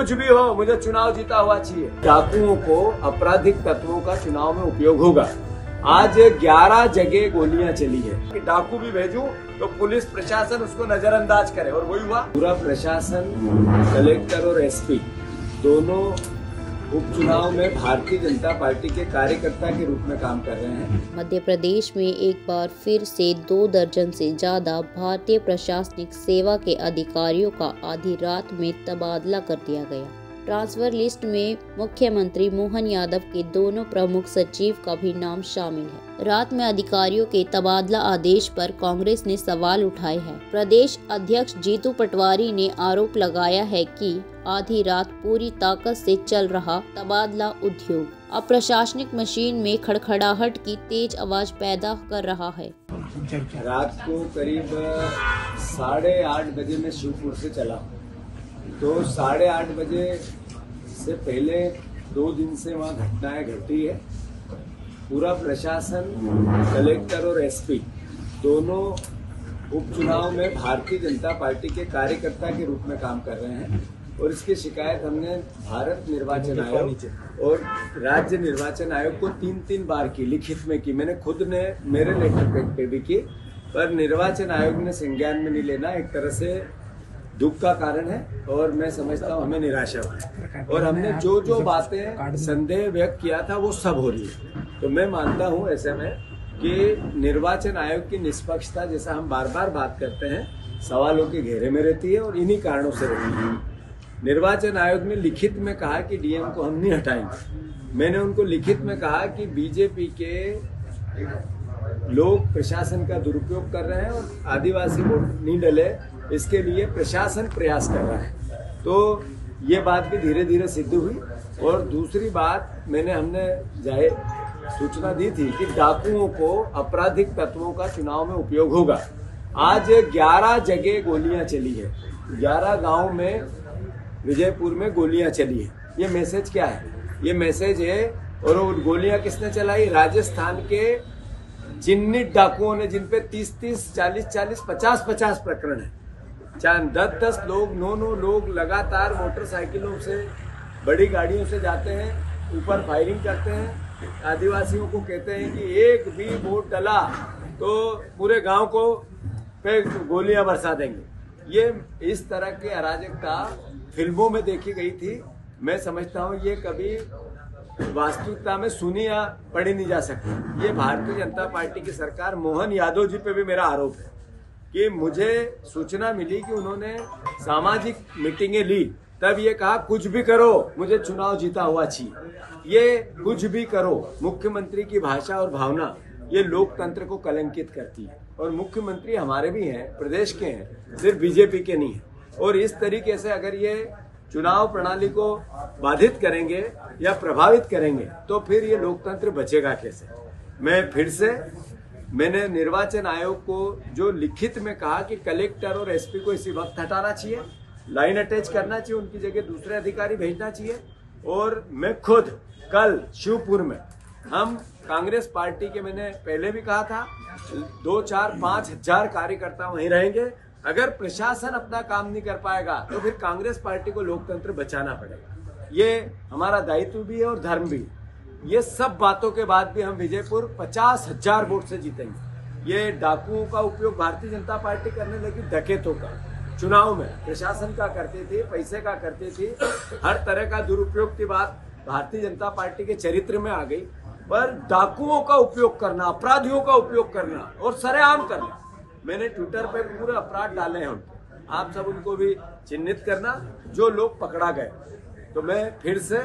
कुछ भी हो, मुझे चुनाव जीता हुआ चाहिए। डाकुओं को, आपराधिक तत्वों का चुनाव में उपयोग होगा। आज 11 जगह गोलियां चली है कि डाकू भी भेजूं तो पुलिस प्रशासन उसको नजरअंदाज करे, और वही हुआ। पूरा प्रशासन, कलेक्टर और एसपी दोनों उपचुनाव में भारतीय जनता पार्टी के कार्यकर्ता के रूप में काम कर रहे हैं। मध्य प्रदेश में एक बार फिर से 2 दर्जन से ज्यादा भारतीय प्रशासनिक सेवा के अधिकारियों का आधी रात में तबादला कर दिया गया। ट्रांसफर लिस्ट में मुख्यमंत्री मोहन यादव के दोनों प्रमुख सचिव का भी नाम शामिल है। रात में अधिकारियों के तबादला आदेश पर कांग्रेस ने सवाल उठाए हैं। प्रदेश अध्यक्ष जीतू पटवारी ने आरोप लगाया है कि आधी रात पूरी ताकत से चल रहा तबादला उद्योग अब प्रशासनिक मशीन में खड़खड़ाहट की तेज आवाज पैदा कर रहा है। रात को करीब 8:30 बजे में शिवपुर से चला, तो 8:30 बजे से पहले 2 दिन से वहाँ घटनाएं घटी है। पूरा प्रशासन, कलेक्टर और एसपी दोनों उपचुनाव में भारतीय जनता पार्टी के कार्यकर्ता के रूप में काम कर रहे हैं, और इसकी शिकायत हमने भारत निर्वाचन आयोग और राज्य निर्वाचन आयोग को 3 बार की, लिखित में की। मैंने खुद ने मेरे लेटर पैड पे भी की, पर निर्वाचन आयोग ने संज्ञान में नहीं लेना। एक तरह से दुख का कारण है, और मैं समझता हूँ हमें निराशा हुई, और हमने जो बातें संदेह व्यक्त किया था वो सब हो रही है। तो मैं मानता हूँ ऐसे में कि निर्वाचन आयोग की निष्पक्षता, जैसा हम बार बार बात करते हैं, सवालों के घेरे में रहती है, और इन्हीं कारणों से रहती है। निर्वाचन आयोग ने लिखित में कहा कि डीएम को हम नहीं हटाएंगे। मैंने उनको लिखित में कहा कि बीजेपी के लोग प्रशासन का दुरुपयोग कर रहे हैं और आदिवासी वोट नहीं डले, इसके लिए प्रशासन प्रयास कर रहा है। तो ये बात भी धीरे धीरे सिद्ध हुई। और दूसरी बात, हमने जाहिर सूचना दी थी कि डाकुओं को, आपराधिक तत्वों का चुनाव में उपयोग होगा। आज 11 जगह गोलियां चली है, 11 गांव में, विजयपुर में गोलियां चली है। ये मैसेज क्या है? ये मैसेज है, और वो गोलियां किसने चलाई? राजस्थान के चिन्हित डाकुओं ने, जिन पे 30-30, 40-40, 50-50 प्रकरण है। 10-10 लोग, 9-9 लोग लगातार मोटरसाइकिलों से, बड़ी गाड़ियों से जाते हैं, ऊपर फायरिंग करते हैं, आदिवासियों को कहते हैं कि एक भी वोट डला तो पूरे गांव को पे गोलियां बरसा देंगे। ये इस तरह की अराजकता फिल्मों में देखी गई थी। मैं समझता हूँ ये कभी वास्तविकता में सुनी या पढ़ी नहीं जा सकती। ये भारतीय जनता पार्टी की सरकार, मोहन यादव जी पे भी मेरा आरोप है कि मुझे सूचना मिली कि उन्होंने सामाजिक मीटिंगें ली, तब ये कहा कुछ भी करो, मुझे चुनाव जीता हुआ चाहिए। ये कुछ भी करो, मुख्यमंत्री की भाषा और भावना, ये लोकतंत्र को कलंकित करती है। और मुख्यमंत्री हमारे भी हैं, प्रदेश के हैं, सिर्फ बीजेपी के नहीं है। और इस तरीके से अगर ये चुनाव प्रणाली को बाधित करेंगे या प्रभावित करेंगे, तो फिर ये लोकतंत्र बचेगा कैसे? मैंने निर्वाचन आयोग को जो लिखित में कहा कि कलेक्टर और एसपी को इसी वक्त हटाना चाहिए, लाइन अटैच करना चाहिए, उनकी जगह दूसरे अधिकारी भेजना चाहिए। और मैं खुद कल शिवपुर में, हम कांग्रेस पार्टी के, मैंने पहले भी कहा था, 2, 4, 5 हजार कार्यकर्ता वहीं रहेंगे। अगर प्रशासन अपना काम नहीं कर पाएगा तो फिर कांग्रेस पार्टी को लोकतंत्र बचाना पड़ेगा। ये हमारा दायित्व भी है और धर्म भी है। ये सब बातों के बाद भी हम विजयपुर 50,000 वोट से जीतेंगे। ये डाकुओं का उपयोग भारतीय जनता पार्टी करने लगी, डकैतों का चुनाव में, प्रशासन का करती थी, पैसे का करती थी, हर तरह का दुरुपयोग की बात भारतीय जनता पार्टी के चरित्र में आ गई। पर डाकुओं का उपयोग करना, अपराधियों का उपयोग करना और सरेआम करना, मैंने ट्विटर पे पूरे अपराध डाले हैं उनके, आप सब उनको भी चिन्हित करना जो लोग पकड़ा गए। तो मैं फिर से,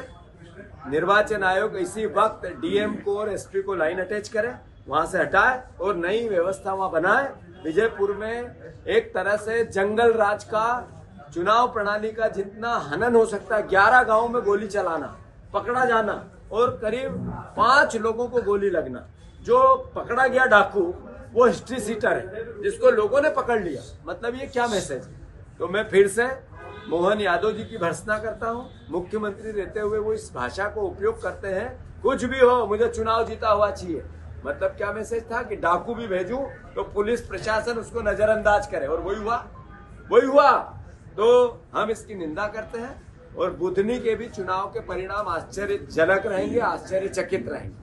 निर्वाचन आयोग इसी वक्त डीएम को और एसपी को लाइन अटैच करे, वहां से हटाए और नई व्यवस्था वहां बनाए। विजयपुर में एक तरह से जंगल राज का, चुनाव प्रणाली का जितना हनन हो सकता है, 11 गांवों में गोली चलाना, पकड़ा जाना और करीब 5 लोगों को गोली लगना। जो पकड़ा गया डाकू वो हिस्ट्री सीटर है, जिसको लोगों ने पकड़ लिया। मतलब ये क्या मैसेज है? तो मैं फिर से मोहन यादव जी की भर्त्सना करता हूँ। मुख्यमंत्री रहते हुए वो इस भाषा को उपयोग करते हैं, कुछ भी हो, मुझे चुनाव जीता हुआ चाहिए। मतलब क्या मैसेज था कि डाकू भी भेजूं तो पुलिस प्रशासन उसको नजरअंदाज करे, और वही हुआ। तो हम इसकी निंदा करते हैं। और बुधनी के भी चुनाव के परिणाम आश्चर्यजनक रहेंगे, आश्चर्यचकित रहेंगे।